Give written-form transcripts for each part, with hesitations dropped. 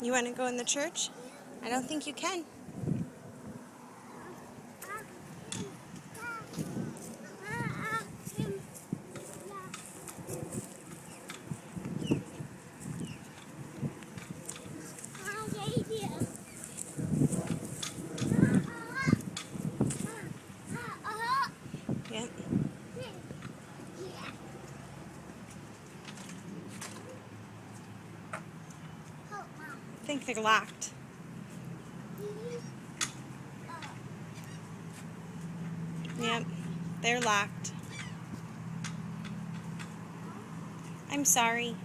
You want to go in the church? I don't think you can. Yep. I think they're locked. Yep, they're locked. I'm sorry.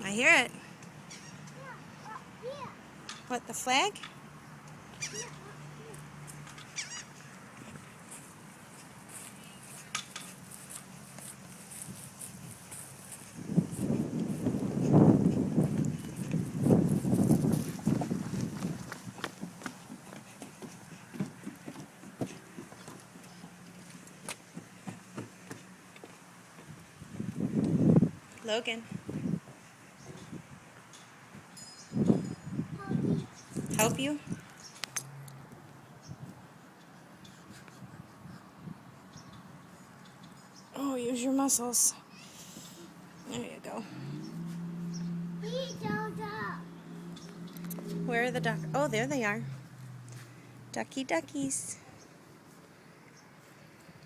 I hear it. What, the flag? Logan. Help you? Oh, use your muscles. There you go. Where are the ducks? Oh, there they are. Ducky duckies.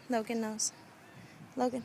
Logan knows. Logan.